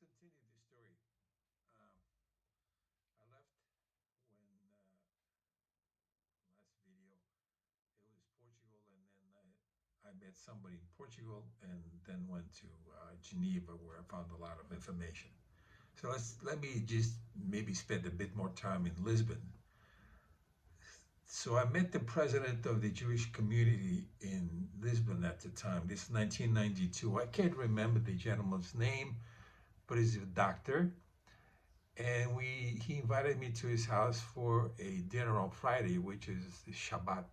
continue the story. Um, I left when last video it was Portugal, and then I met somebody in Portugal, and then went to Geneva, where I found a lot of information. So let me just maybe spend a bit more time in Lisbon. So I met the president of the Jewish community in Lisbon at the time. This is 1992. I can't remember the gentleman's name, but he's a doctor. And he invited me to his house for a dinner on Friday, which is the Shabbat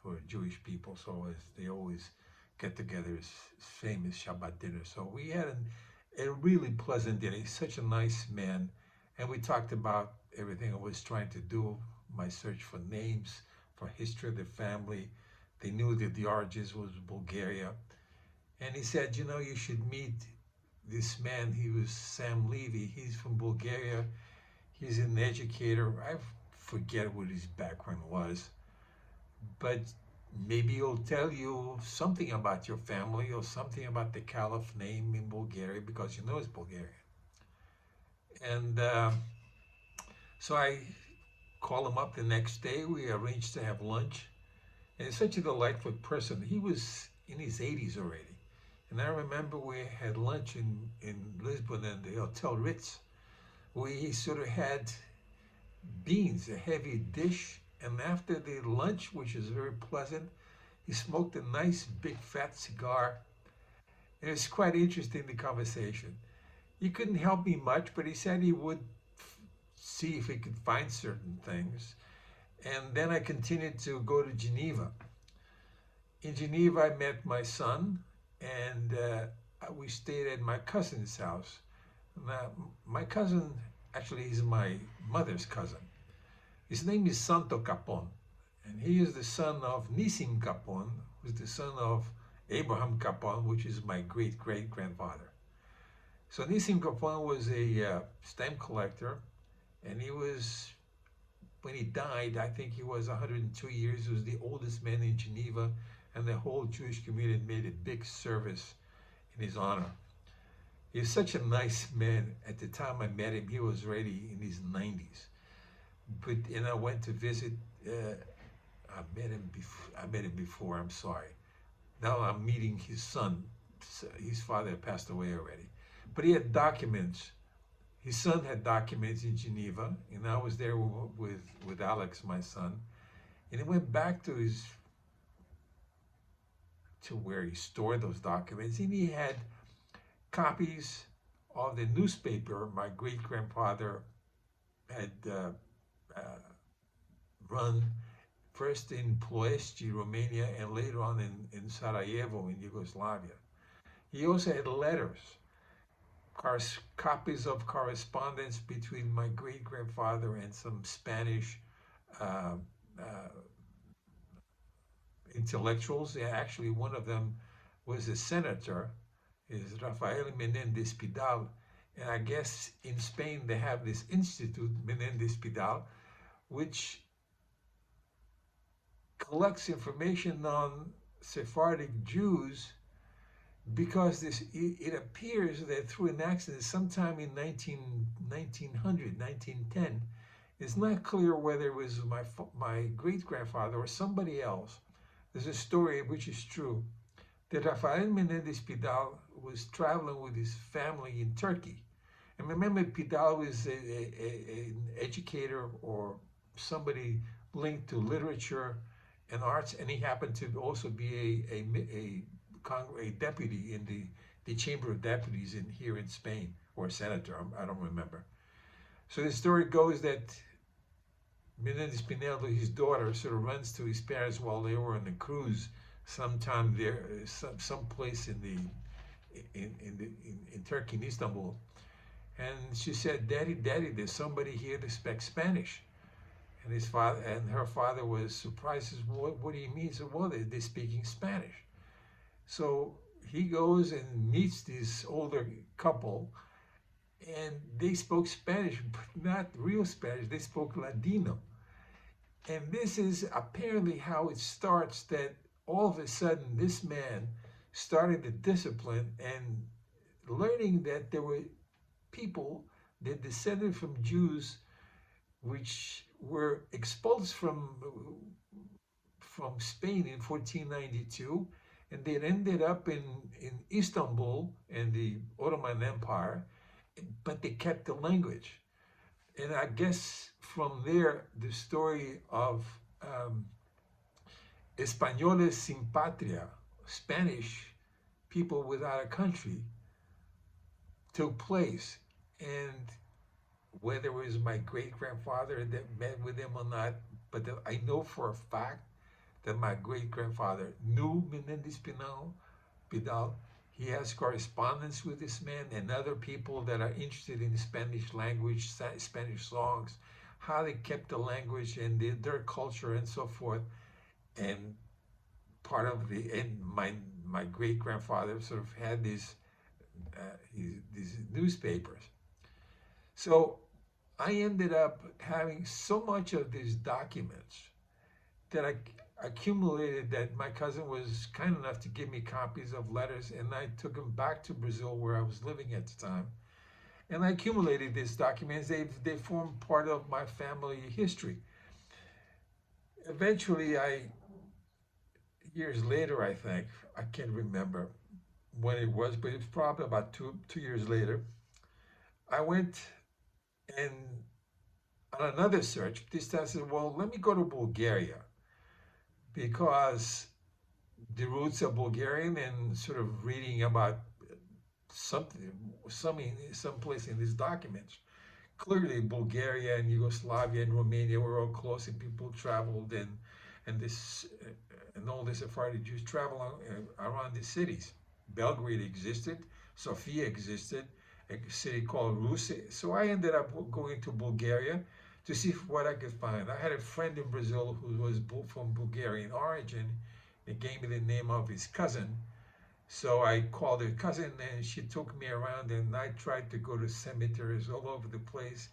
for Jewish people. So as they always get together, it's famous Shabbat dinner. So we had a really pleasant dinner. He's such a nice man. And we talked about everything I was trying to do, my search for names, for history of the family. They knew that the origins was Bulgaria. And he said, you know, you should meet this man. He was Sam Levy. He's from Bulgaria. He's an educator. I forget what his background was, but maybe he'll tell you something about your family or something about the caliph name in Bulgaria, because you know it's Bulgaria. And so I called him up the next day. We arranged to have lunch. And he's such a delightful person. He was in his 80s already. And I remember we had lunch in Lisbon in the Hotel Ritz. We sort of had beans, a heavy dish. And after the lunch, which was very pleasant, he smoked a nice big fat cigar. And it was quite interesting, the conversation. He couldn't help me much, but he said he would see if he could find certain things. And then I continued to go to Geneva. In Geneva, I met my son, and we stayed at my cousin's house. Now, my cousin actually is my mother's cousin. His name is Santo Capon, and he is the son of Nissim Capon, who's the son of Abraham Capon, which is my great-great-grandfather. So Nissim Capon was a stamp collector, and he was, when he died, I think he was 102 years. He was the oldest man in Geneva, and the whole Jewish community made a big service in his honor. He was such a nice man. At the time I met him, he was already in his 90s. But and I went to visit. I met him before. I'm sorry. Now I'm meeting his son. His father had passed away already, but he had documents. His son had documents in Geneva, and I was there with Alex, my son, and he went back to where he stored those documents, and he had copies of the newspaper my great-grandfather had run, first in Ploiești, Romania, and later on in Sarajevo, in Yugoslavia. He also had letters, copies of correspondence between my great-grandfather and some Spanish uh, uh, intellectuals. Actually, one of them was a senator, is Rafael Menendez Pidal. And I guess in Spain they have this institute, Menendez Pidal, which collects information on Sephardic Jews, because it appears that through an accident sometime in 1910, it's not clear whether it was my great-grandfather or somebody else. There's a story which is true, that Rafael Menendez Pidal was traveling with his family in Turkey. And remember, Pidal was an educator or somebody linked to literature and arts, and he happened to also be a deputy in the Chamber of Deputies here in Spain, or a senator, I don't remember. So the story goes that Menendez Pinello, his daughter, sort of runs to his parents while they were on the cruise sometime there, some place in Turkey, in Istanbul, and she said, "Daddy, there's somebody here that speaks Spanish." And his father and her father was surprised. Says, "What do you mean?" He said, "Well, they're speaking Spanish." So he goes and meets this older couple, and they spoke Spanish, but not real Spanish. They spoke Ladino. And this is apparently how it starts, that all of a sudden this man started the discipline and learning that there were people that descended from Jews which were expulsed from Spain in 1492, and they ended up in Istanbul and the Ottoman Empire, but they kept the language. And I guess from there, the story of Españoles sin patria, Spanish people without a country, took place. And whether it was my great grandfather that met with him or not, but I know for a fact that my great grandfather knew Menendez Pidal. He has correspondence with this man and other people that are interested in the Spanish language, Spanish songs, how they kept the language and their culture and so forth. And part of my great grandfather sort of had these newspapers. So I ended up having so much of these documents that I accumulated that my cousin was kind enough to give me copies of letters, and I took them back to Brazil where I was living at the time. And I accumulated these documents. They form part of my family history. Eventually, years later, I think, I can't remember when it was, but it was probably about two years later, I went and on another search, this time I said, well, let me go to Bulgaria because the roots of Bulgarian and sort of reading about something, some place in these documents. Clearly, Bulgaria and Yugoslavia and Romania were all close, and people traveled, and all the Sephardic Jews traveled around the cities. Belgrade existed, Sofia existed, a city called Ruse. So I ended up going to Bulgaria to see what I could find. I had a friend in Brazil who was from Bulgarian origin. He gave me the name of his cousin. So I called her cousin and she took me around, and I tried to go to cemeteries all over the place.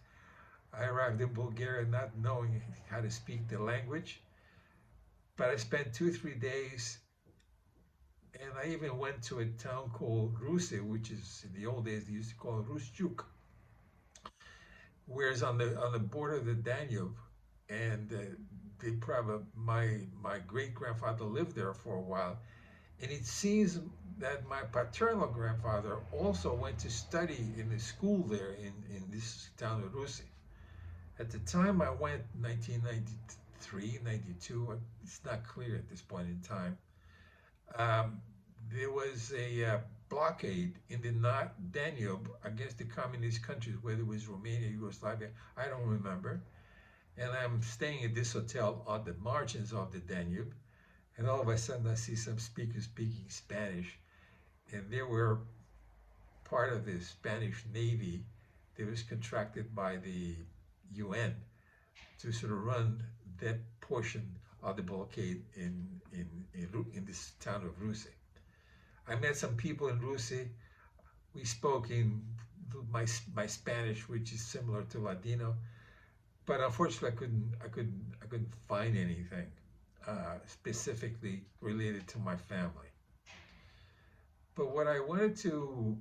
I arrived in Bulgaria not knowing how to speak the language, but I spent 2 or 3 days, and I even went to a town called Ruse, which is in the old days they used to call it Rusjuk, whereas on the border of the Danube, and they probably my great grandfather lived there for a while, and it seems that my paternal grandfather also went to study in the school there in this town of Ruse. At the time I went, 1993, 92, it's not clear at this point in time, there was a blockade in the Danube against the communist countries, whether it was Romania, Yugoslavia, I don't remember. And I'm staying at this hotel on the margins of the Danube, and all of a sudden I see some speakers speaking Spanish, and they were part of the Spanish Navy that was contracted by the UN to sort of run that portion of the blockade in this town of Ruse. I met some people in Ruse. We spoke in my Spanish, which is similar to Ladino, but unfortunately I couldn't find anything specifically related to my family. But what I wanted to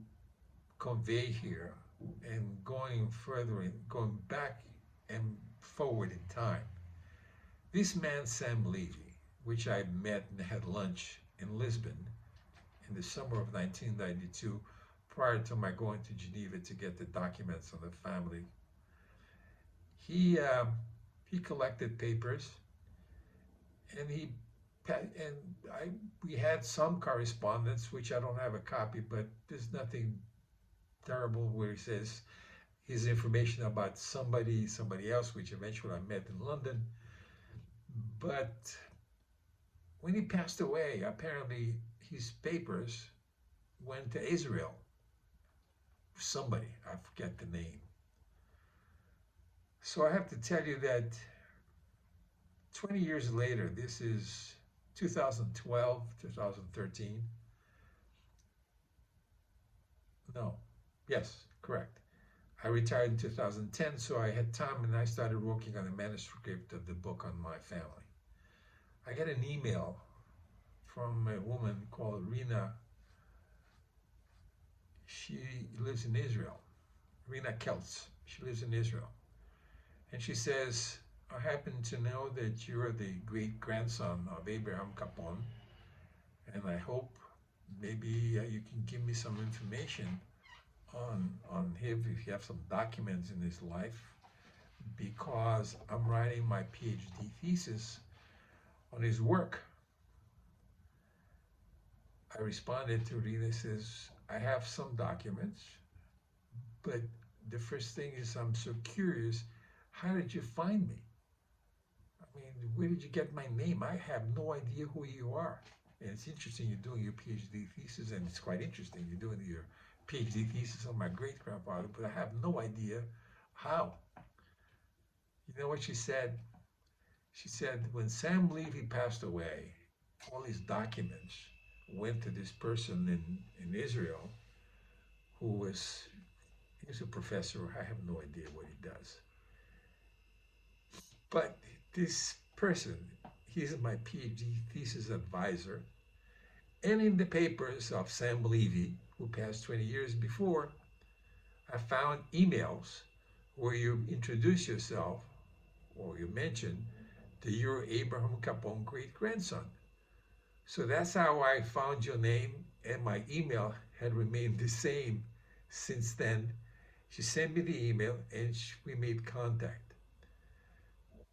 convey here, and going further, going back and forward in time, this man Sam Levy, which I met and had lunch in Lisbon in the summer of 1992, prior to my going to Geneva to get the documents on the family, he collected papers, and we had some correspondence, which I don't have a copy, but there's nothing terrible where he says his information about somebody else, which eventually I met in London. But when he passed away, apparently his papers went to Israel. Somebody, I forget the name. So I have to tell you that 20 years later, this is 2012, 2013. No, yes, correct. I retired in 2010, so I had time, and I started working on the manuscript of the book on my family. I get an email from a woman called Rina. She lives in Israel. Rena Keltz. She lives in Israel. And she says, I happen to know that you're the great grandson of Abraham Capon, and I hope maybe you can give me some information on him if you have some documents in his life, because I'm writing my PhD thesis on his work. I responded to Rena, says, I have some documents, but the first thing is I'm so curious, how did you find me? I mean, where did you get my name? I have no idea who you are. And it's interesting you're doing your PhD thesis, and it's quite interesting you're doing your PhD thesis on my great grandfather, but I have no idea how. You know what she said? She said, when Sam Levy passed away, all his documents went to this person in Israel who was, he's a professor. I have no idea what he does. But this person, he's my PhD thesis advisor. And in the papers of Sam Levy, who passed 20 years before, I found emails where you introduce yourself or you mention that you're Abraham Capon great grandson. So that's how I found your name, and my email had remained the same since then. She sent me the email and we made contact.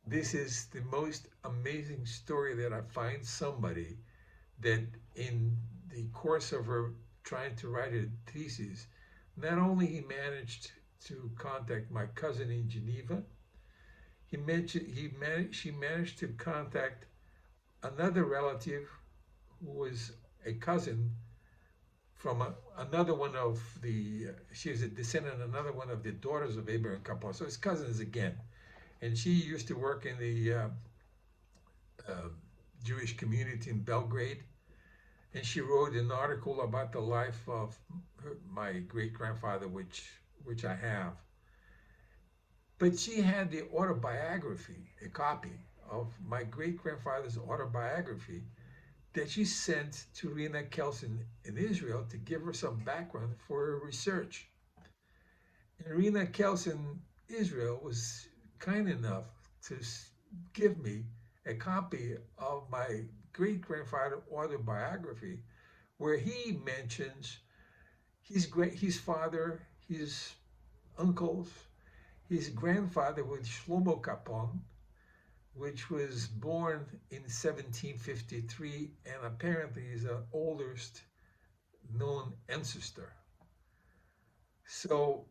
This is the most amazing story that I find somebody that in the course of her trying to write a thesis, not only he managed to contact my cousin in Geneva, she managed to contact another relative who was a cousin from another one of she was a descendant of another one of the daughters of Abraham Capon. So his cousins again. And she used to work in the Jewish community in Belgrade. And she wrote an article about the life of my great-grandfather, which I have. But she had the autobiography, a copy of my great-grandfather's autobiography, that she sent to Rena Kelson in Israel to give her some background for her research. And Rena Kelson, Israel, was kind enough to give me a copy of my great-grandfather autobiography, where he mentions his father, his uncles, his grandfather was Shlomo Capon, which was born in 1753 and apparently is the oldest known ancestor. So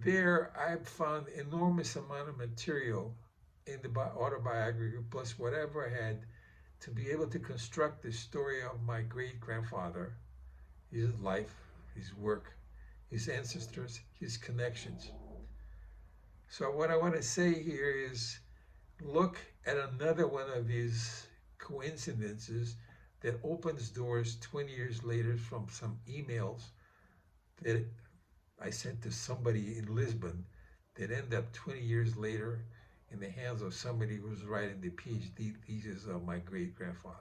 there I found enormous amount of material in the autobiography, plus whatever I had to be able to construct the story of my great-grandfather, his life, his work, his ancestors, his connections. So what I want to say here is, look at another one of these coincidences that opens doors 20 years later from some emails that I sent to somebody in Lisbon that end up 20 years later in the hands of somebody who was writing the PhD thesis of my great-grandfather.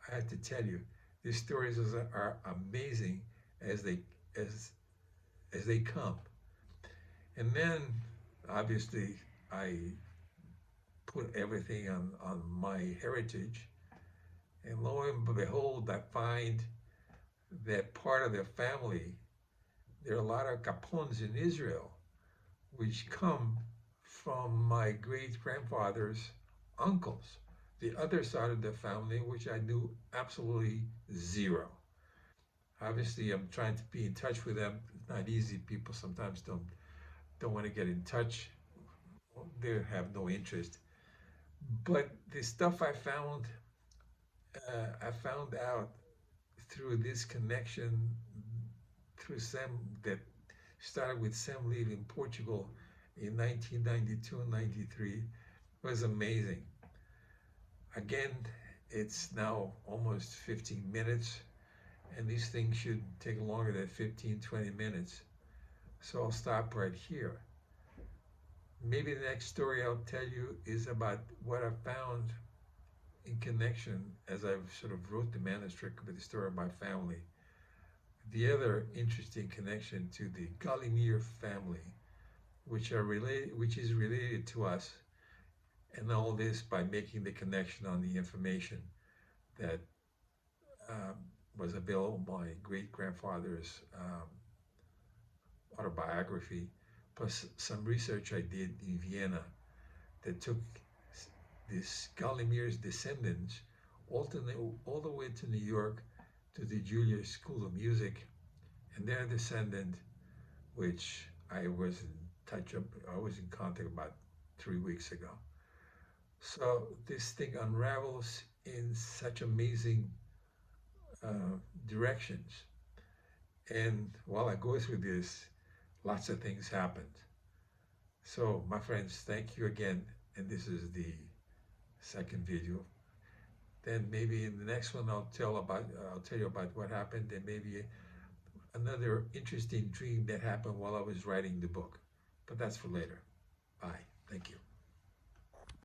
I have to tell you, these stories are amazing as they come. And then, obviously, I put everything on my heritage, and lo and behold, I find that part of their family, there are a lot of Capons in Israel, which come from my great-grandfather's uncles, the other side of the family, which I knew absolutely zero. Obviously, I'm trying to be in touch with them. It's not easy. People sometimes don't want to get in touch. They have no interest. But the stuff I found out through this connection through Sam, that started with Sam Levy in Portugal in 1992 and 93, was amazing. Again, it's now almost 15 minutes, and these things should take longer than 15, 20 minutes. So I'll stop right here. Maybe the next story I'll tell you is about what I found in connection as I've sort of wrote the manuscript with the story of my family. the other interesting connection to the Gallimir family, which is related to us, and all this by making the connection on the information that um, was available in my great grandfather's autobiography, plus some research I did in Vienna that took this Gallimir's descendants all the way to New York to the Juilliard School of Music, and their descendant, which I was in contact about 3 weeks ago. So this thing unravels in such amazing directions. And while I go through this, lots of things happened. So, my friends, thank you again. And this is the second video. Then maybe in the next one, I'll tell you about what happened, and maybe another interesting dream that happened while I was writing the book. But that's for later.